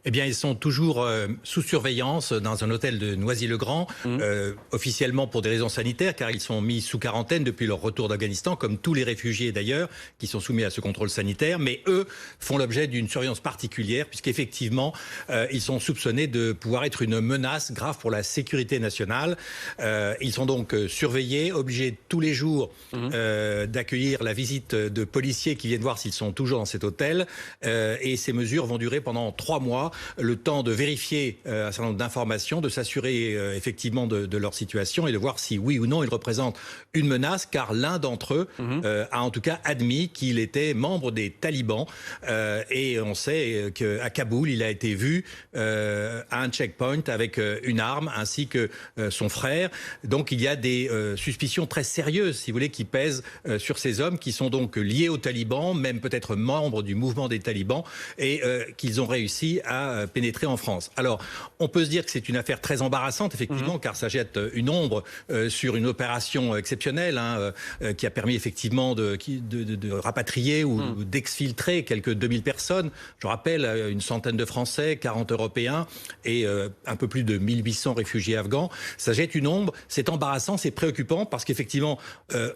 Eh bien, ils sont toujours sous surveillance dans un hôtel de Noisy-le-Grand, officiellement pour des raisons sanitaires, car ils sont mis sous quarantaine depuis leur retour d'Afghanistan, comme tous les réfugiés d'ailleurs, qui sont soumis à ce contrôle sanitaire. Mais eux font l'objet d'une surveillance particulière, puisqu'effectivement, ils sont soupçonnés de pouvoir être une menace grave pour la sécurité nationale. Ils sont donc surveillés, obligés tous les jours d'accueillir la visite de policiers qui viennent voir s'ils sont toujours dans cet hôtel. Et ces mesures vont durer pendant 3 mois. Le temps de vérifier un certain nombre d'informations, de s'assurer effectivement de leur situation et de voir si oui ou non ils représentent une menace, car l'un d'entre eux a en tout cas admis qu'il était membre des talibans. Et on sait qu'à Kaboul, il a été vu à un checkpoint avec une arme ainsi que son frère. Donc il y a des suspicions très sérieuses, si vous voulez, qui pèsent sur ces hommes qui sont donc liés aux talibans, même peut-être membres du mouvement des talibans, et qu'ils ont réussi à pénétrer en France. Alors, on peut se dire que c'est une affaire très embarrassante, effectivement, car ça jette une ombre sur une opération exceptionnelle qui a permis effectivement de rapatrier ou d'exfiltrer quelques 2000 personnes. Je rappelle, une centaine de Français, 40 Européens et un peu plus de 1800 réfugiés afghans. Ça jette une ombre, c'est embarrassant, c'est préoccupant, parce qu'effectivement,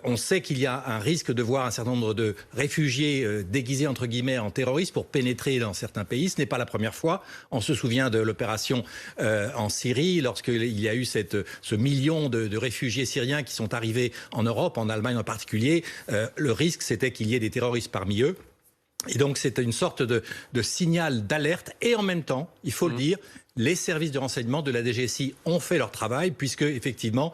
on sait qu'il y a un risque de voir un certain nombre de réfugiés déguisés, entre guillemets, en terroristes pour pénétrer dans certains pays. Ce n'est pas la première fois. On se souvient de l'opération en Syrie, lorsqu'il y a eu ce million de réfugiés syriens qui sont arrivés en Europe, en Allemagne en particulier. Le risque, c'était qu'il y ait des terroristes parmi eux. Et donc, c'était une sorte de signal d'alerte. Et en même temps, il faut le dire, les services de renseignement de la DGSI ont fait leur travail, puisque, effectivement,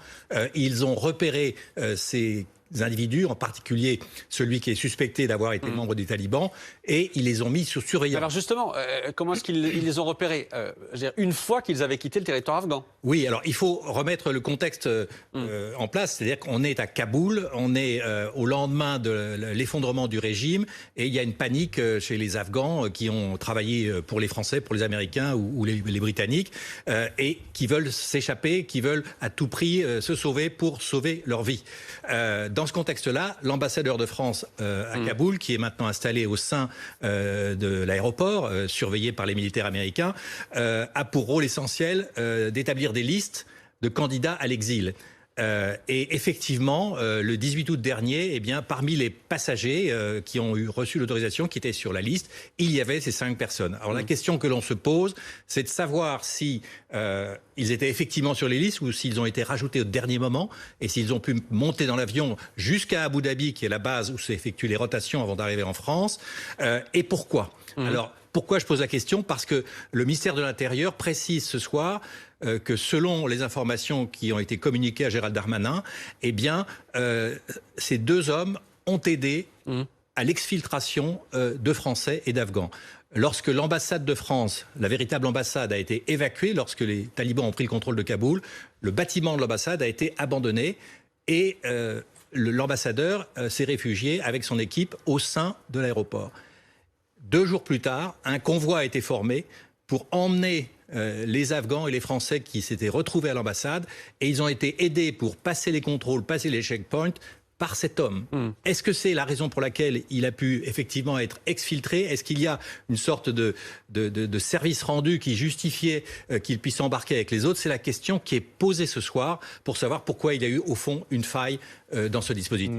ils ont repéré ces individus, en particulier celui qui est suspecté d'avoir été membre des talibans, et ils les ont mis sous surveillance. Alors justement, comment est-ce qu'ils les ont repérés une fois qu'ils avaient quitté le territoire afghan? Oui, alors il faut remettre le contexte en place, c'est-à-dire qu'on est à Kaboul, on est au lendemain de l'effondrement du régime, et il y a une panique chez les Afghans qui ont travaillé pour les Français, pour les Américains ou les Britanniques, et qui veulent s'échapper, qui veulent à tout prix se sauver pour sauver leur vie. Dans ce contexte-là, l'ambassadeur de France à Kaboul, qui est maintenant installé au sein de l'aéroport, surveillé par les militaires américains, a pour rôle essentiel d'établir des listes de candidats à l'exil. Et effectivement, le 18 août dernier, eh bien, parmi les passagers qui ont reçu l'autorisation, qui étaient sur la liste, il y avait ces 5 personnes. Alors la question que l'on se pose, c'est de savoir si ils étaient effectivement sur les listes ou s'ils ont été rajoutés au dernier moment et s'ils ont pu monter dans l'avion jusqu'à Abu Dhabi, qui est la base où s'effectuent les rotations avant d'arriver en France. Et pourquoi ? Alors, pourquoi je pose la question ? Parce que le ministère de l'Intérieur précise ce soir que selon les informations qui ont été communiquées à Gérald Darmanin, eh bien, ces 2 hommes ont aidé à l'exfiltration de Français et d'Afghans. Lorsque l'ambassade de France, la véritable ambassade, a été évacuée, lorsque les talibans ont pris le contrôle de Kaboul, le bâtiment de l'ambassade a été abandonné et l'ambassadeur s'est réfugié avec son équipe au sein de l'aéroport. 2 jours plus tard, un convoi a été formé pour emmener les Afghans et les Français qui s'étaient retrouvés à l'ambassade, et ils ont été aidés pour passer les contrôles, passer les checkpoints par cet homme. Est-ce que c'est la raison pour laquelle il a pu effectivement être exfiltré? Est-ce qu'il y a une sorte de service rendu qui justifiait qu'il puisse embarquer avec les autres? C'est la question qui est posée ce soir pour savoir pourquoi il y a eu au fond une faille dans ce dispositif.